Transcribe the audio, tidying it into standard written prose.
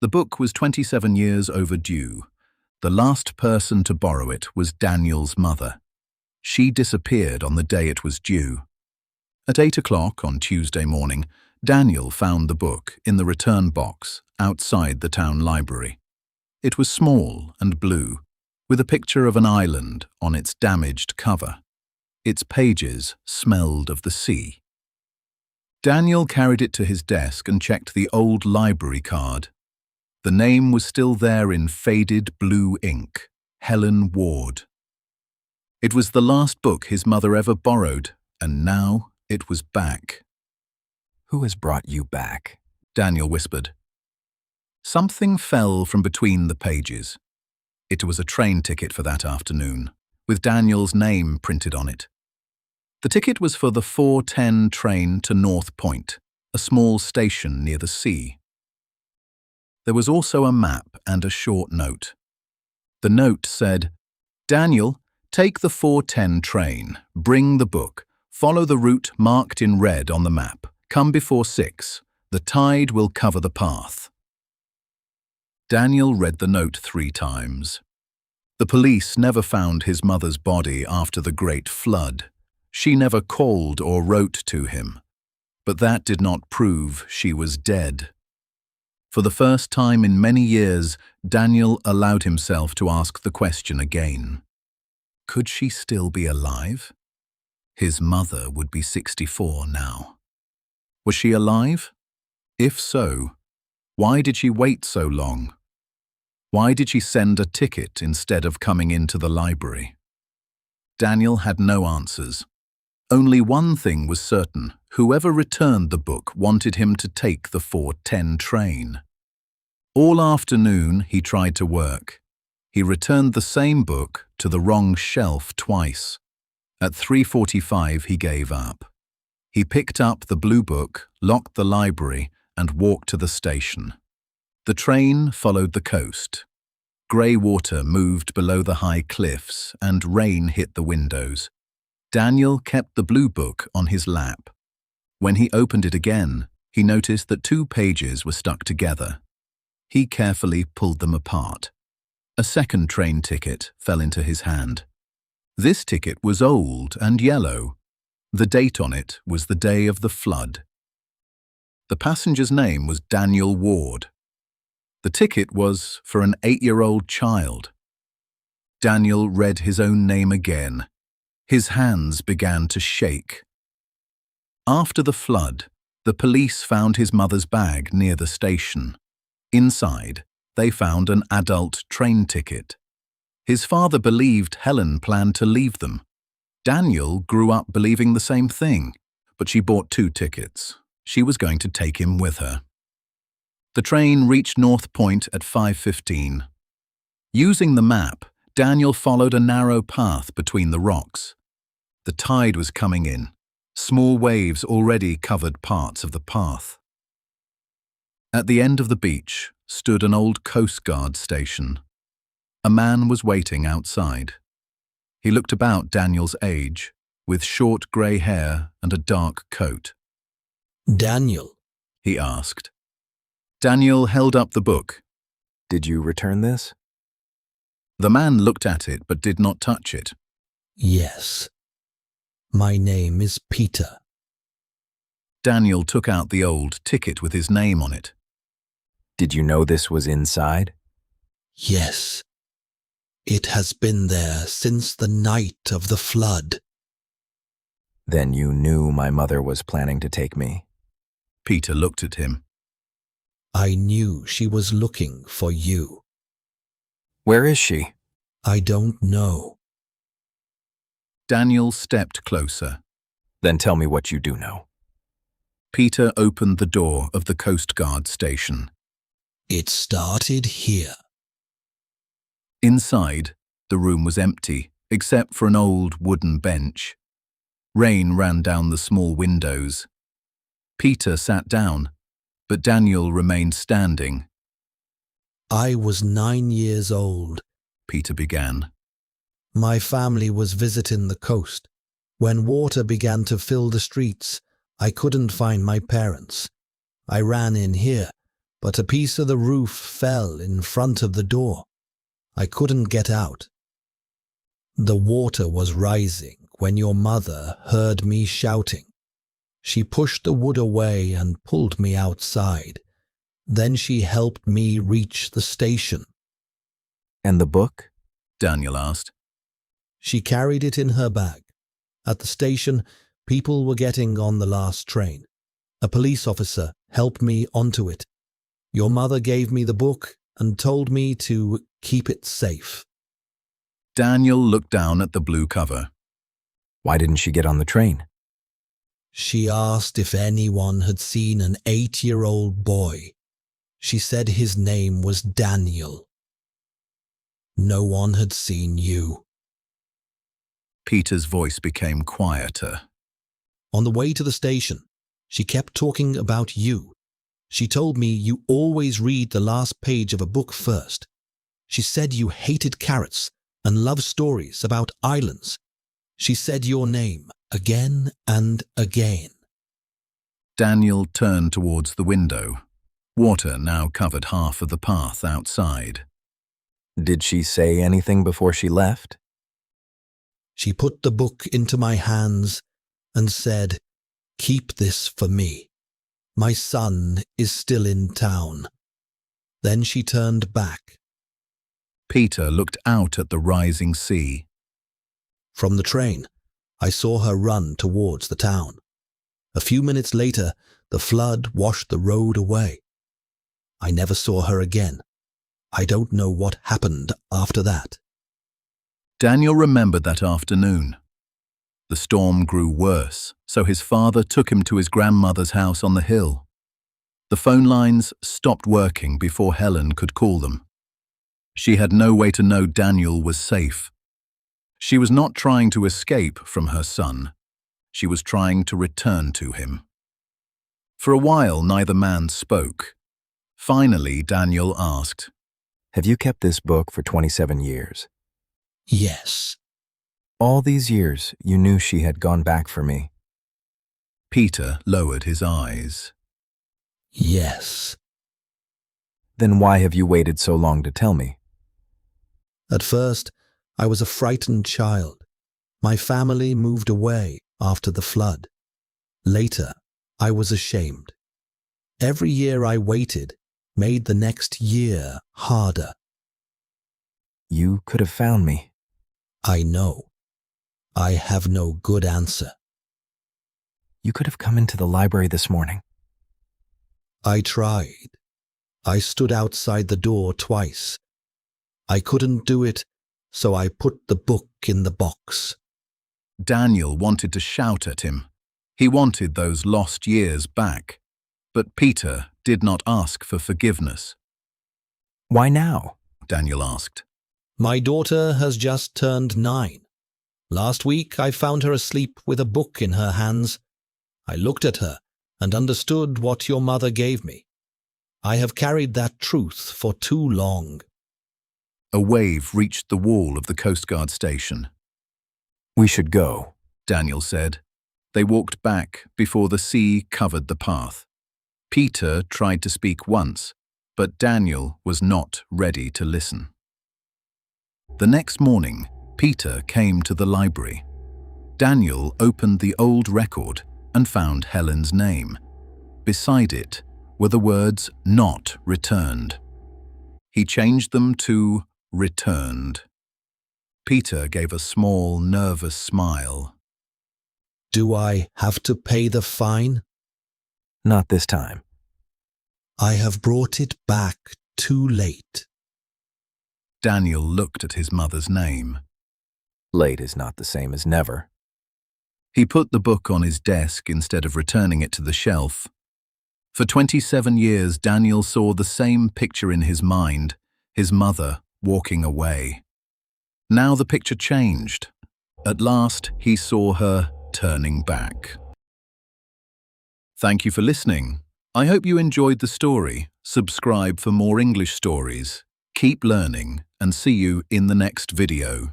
The book was 27 years overdue. The last person to borrow it was Daniel's mother. She disappeared on the day it was due. At 8 o'clock on Tuesday morning, Daniel found the book in the return box outside the town library. It was small and blue, with a picture of an island on its damaged cover. Its pages smelled of the sea. Daniel carried it to his desk and checked the old library card. The name was still there in faded blue ink, Helen Ward. It was the last book his mother ever borrowed, and now it was back. "Who has brought you back?" Daniel whispered. Something fell from between the pages. It was a train ticket for that afternoon, with Daniel's name printed on it. The ticket was for the 4:10 train to North Point, a small station near the sea. There was also a map and a short note. The note said, "Daniel, take the 4:10 train, bring the book, follow the route marked in red on the map, come before 6, the tide will cover the path." Daniel read the note 3 times. The police never found his mother's body after the Great Flood. She never called or wrote to him, but that did not prove she was dead. For the first time in many years, Daniel allowed himself to ask the question again. Could she still be alive? His mother would be 64 now. Was she alive? If so, why did she wait so long? Why did she send a ticket instead of coming into the library? Daniel had no answers. Only one thing was certain: whoever returned the book wanted him to take the 4:10 train. All afternoon he tried to work. He returned the same book to the wrong shelf twice. At 3:45 he gave up. He picked up the blue book, locked the library, and walked to the station. The train followed the coast. Grey water moved below the high cliffs, and rain hit the windows. Daniel kept the blue book on his lap. When he opened it again, he noticed that 2 pages were stuck together. He carefully pulled them apart. A second train ticket fell into his hand. This ticket was old and yellow. The date on it was the day of the flood. The passenger's name was Daniel Ward. The ticket was for an 8-year-old child. Daniel read his own name again. His hands began to shake. After the flood, the police found his mother's bag near the station. Inside, they found an adult train ticket. His father believed Helen planned to leave them. Daniel grew up believing the same thing, but she bought 2 tickets. She was going to take him with her. The train reached North Point at 5:15. Using the map, Daniel followed a narrow path between the rocks. The tide was coming in. Small waves already covered parts of the path. At the end of the beach stood an old Coast Guard station. A man was waiting outside. He looked about Daniel's age, with short grey hair and a dark coat. "Daniel?" he asked. Daniel held up the book. "Did you return this?" The man looked at it but did not touch it. "Yes. My name is Peter." Daniel took out the old ticket with his name on it. "Did you know this was inside?" "Yes. It has been there since the night of the flood." "Then you knew my mother was planning to take me?" Peter looked at him. "I knew she was looking for you." "Where is she?" "I don't know." Daniel stepped closer. "Then tell me what you do know." Peter opened the door of the Coast Guard station. "It started here." Inside, the room was empty, except for an old wooden bench. Rain ran down the small windows. Peter sat down, but Daniel remained standing. "I was 9 years old," Peter began. "My family was visiting the coast. When water began to fill the streets, I couldn't find my parents. I ran in here, but a piece of the roof fell in front of the door. I couldn't get out. The water was rising when your mother heard me shouting. She pushed the wood away and pulled me outside. Then she helped me reach the station. And the book? Daniel asked. She carried it in her bag. At the station, people were getting on the last train. A police officer helped me onto it. Your mother gave me the book and told me to keep it safe. Daniel looked down at the blue cover. Why didn't she get on the train? She asked if anyone had seen an 8-year-old boy. She said his name was Daniel. No one had seen you. Peter's voice became quieter. On the way to the station, she kept talking about you. She told me you always read the last page of a book first. She said you hated carrots and loved stories about islands. She said your name again and again. Daniel turned towards the window. Water now covered half of the path outside. Did she say anything before she left? She put the book into my hands and said, "Keep this for me. My son is still in town." Then she turned back. Peter looked out at the rising sea. From the train, I saw her run towards the town. A few minutes later, the flood washed the road away. I never saw her again. I don't know what happened after that. Daniel remembered that afternoon. The storm grew worse, so his father took him to his grandmother's house on the hill. The phone lines stopped working before Helen could call them. She had no way to know Daniel was safe. She was not trying to escape from her son. She was trying to return to him. For a while, neither man spoke. Finally, Daniel asked, Have you kept this book for 27 years? Yes. All these years, you knew she had gone back for me. Peter lowered his eyes. Yes. Then why have you waited so long to tell me? At first, I was a frightened child. My family moved away after the flood. Later, I was ashamed. Every year I waited made the next year harder. You could have found me. I know. I have no good answer. You could have come into the library this morning. I tried. I stood outside the door twice. I couldn't do it, so I put the book in the box. Daniel wanted to shout at him. He wanted those lost years back. But Peter did not ask for forgiveness. Why now? Daniel asked. My daughter has just turned 9. Last week I found her asleep with a book in her hands. I looked at her and understood what your mother gave me. I have carried that truth for too long. A wave reached the wall of the Coast Guard station. We should go, Daniel said. They walked back before the sea covered the path. Peter tried to speak once, but Daniel was not ready to listen. The next morning, Peter came to the library. Daniel opened the old record and found Helen's name. Beside it were the words "not returned." He changed them to "returned." Peter gave a small, nervous smile. Do I have to pay the fine? Not this time. I have brought it back too late. Daniel looked at his mother's name. Late is not the same as never. He put the book on his desk instead of returning it to the shelf. For 27 years, Daniel saw the same picture in his mind, his mother walking away. Now the picture changed. At last, he saw her turning back. Thank you for listening. I hope you enjoyed the story. Subscribe for more English stories. Keep learning and see you in the next video.